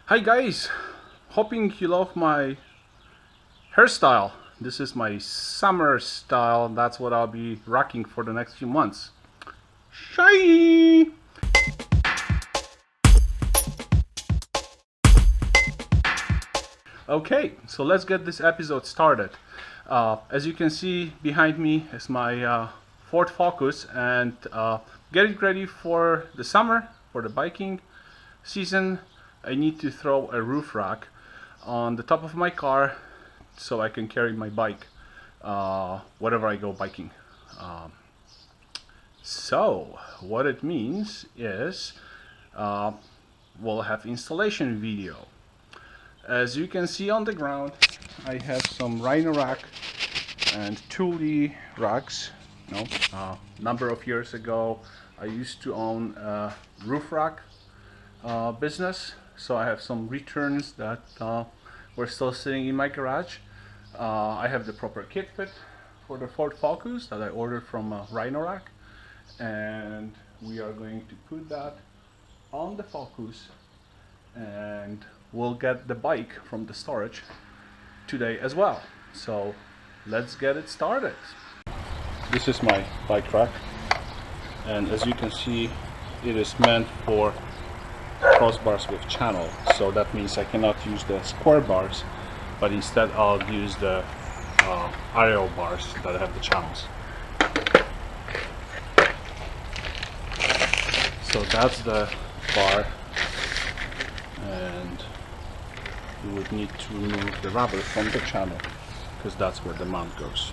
Hi guys, hoping you love my hairstyle. This is my summer style. That's what I'll be rocking for the next few months. Shiny! Okay, so let's get this episode started. As you can see behind me is my Ford Focus, and getting ready for the summer, for the biking season. I need to throw a roof rack on the top of my car so I can carry my bike wherever I go biking. So what it means is we'll have installation video. As you can see on the ground, I have some Rhino rack and Thule racks. Number of years ago I used to own a roof rack business, so I have some returns that were still sitting in my garage. I have the proper kit fit for the Ford Focus that I ordered from Rhino Rack, and we are going to put that on the Focus, and we'll get the bike from the storage today as well. So let's get it started. This is my bike rack, and as you can see, it is meant for crossbars with channel, so that means I cannot use the square bars, but instead I'll use the aerial bars that have the channels. So that's the bar, and you would need to remove the rubber from the channel because that's where the mount goes.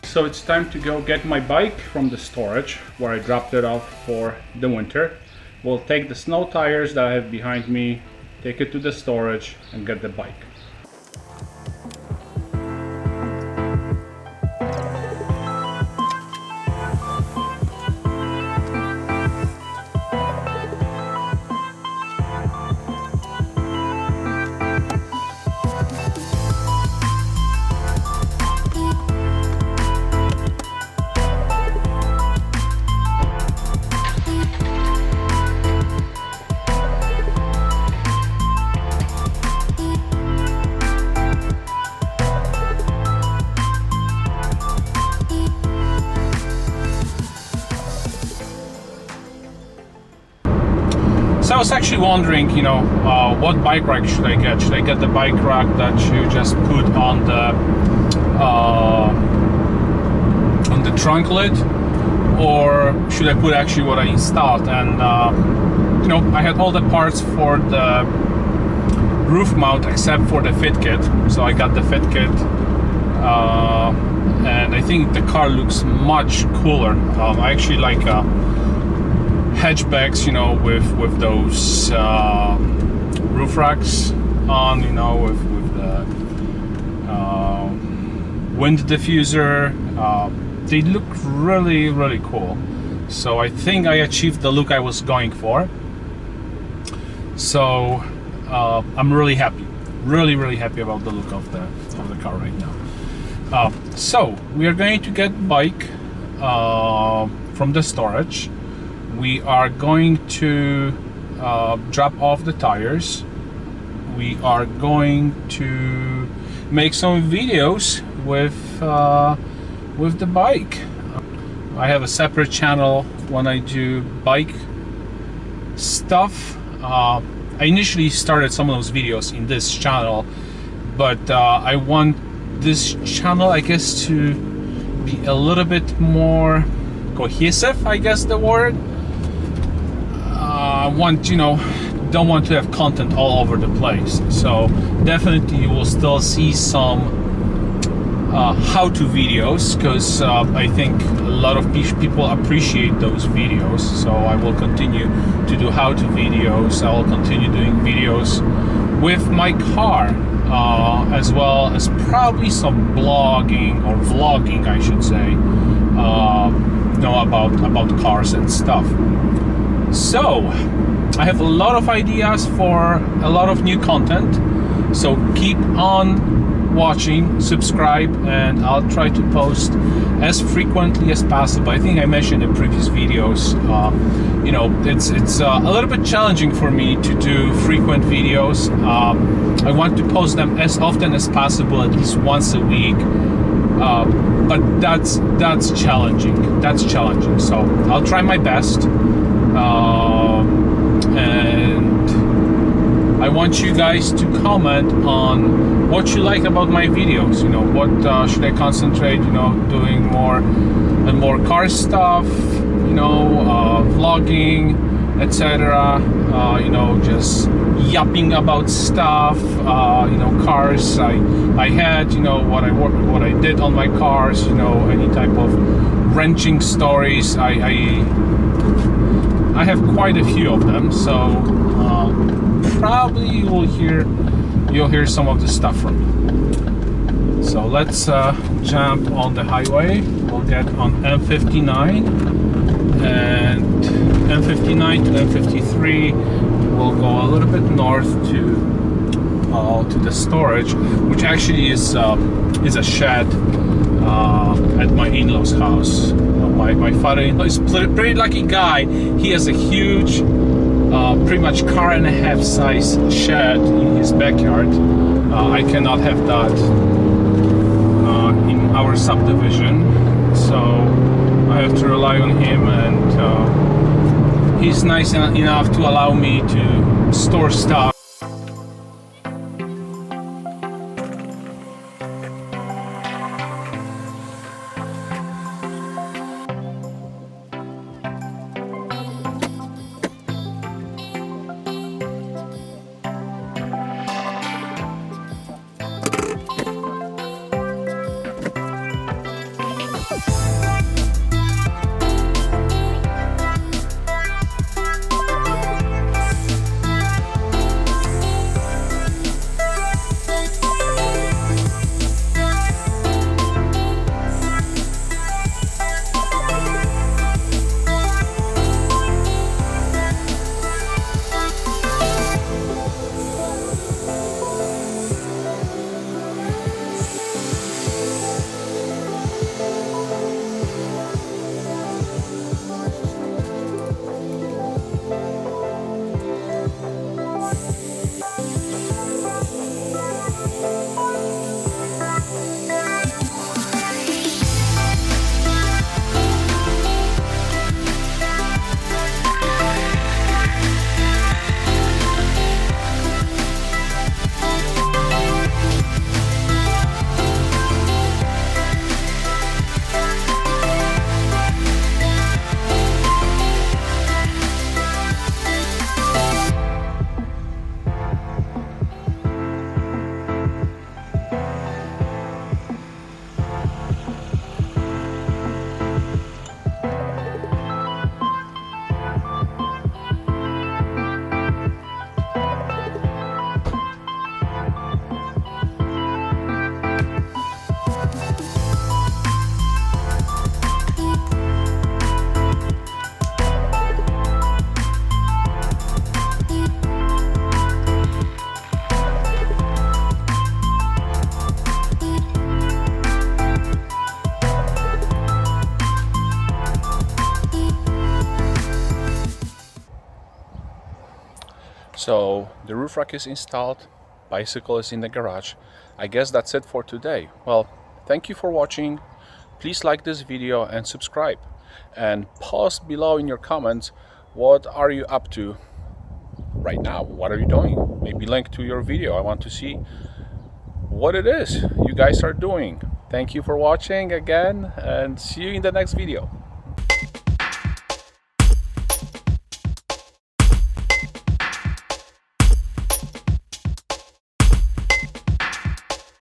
So it's time to go get my bike from the storage where I dropped it off for the winter. We'll take the snow tires that I have behind me, take it to the storage and get the bike. So I was actually wondering, what bike rack should I get? Should I get the bike rack that you just put on the trunk lid, or should I put actually what I installed? And I had all the parts for the roof mount except for the fit kit, so I got the fit kit, and I think the car looks much cooler. I actually like hatchbacks, with those roof racks on, with the wind diffuser. They look really, really cool. So I think I achieved the look I was going for. So I'm really happy. really happy about the look of the car right now. So we are going to get bike from the storage. We are going to drop off the tires. We are going to make some videos with the bike. I have a separate channel when I do bike stuff. I initially started some of those videos in this channel, but I want this channel, I guess, to be a little bit more cohesive, I guess the word. I want, don't want to have content all over the place. So definitely you will still see some how-to videos, because I think a lot of people appreciate those videos. So I will continue to do how-to videos. I will continue doing videos with my car, as well as probably some blogging or vlogging, I should say, about cars and stuff. So I have a lot of ideas for a lot of new content, so keep on watching, subscribe, and I'll try to post as frequently as possible. I think I mentioned in previous videos, it's a little bit challenging for me to do frequent videos. I want to post them as often as possible, at least once a week, but that's challenging. So I'll try my best, and I want you guys to comment on what you like about my videos. What should I concentrate, doing more and more car stuff, vlogging, etc. Just yapping about stuff, cars I had, what I did on my cars, any type of wrenching stories. I have quite a few of them, so probably you'll hear some of the stuff from me. So let's jump on the highway. We'll get on M59, and M59 to M53. We'll go a little bit north to the storage, which actually is a shed at my in-laws' house. My father-in-law is a pretty lucky guy. He has a huge, pretty much car and a half size shed in his backyard. I cannot have that in our subdivision, so I have to rely on him, and he's nice enough to allow me to store stuff. So the roof rack is installed, bicycle is in the garage. I guess that's it for today. Well, thank you for watching. Please like this video and subscribe. And post below in your comments, what are you up to right now? What are you doing? Maybe link to your video. I want to see what it is you guys are doing. Thank you for watching again, and see you in the next video.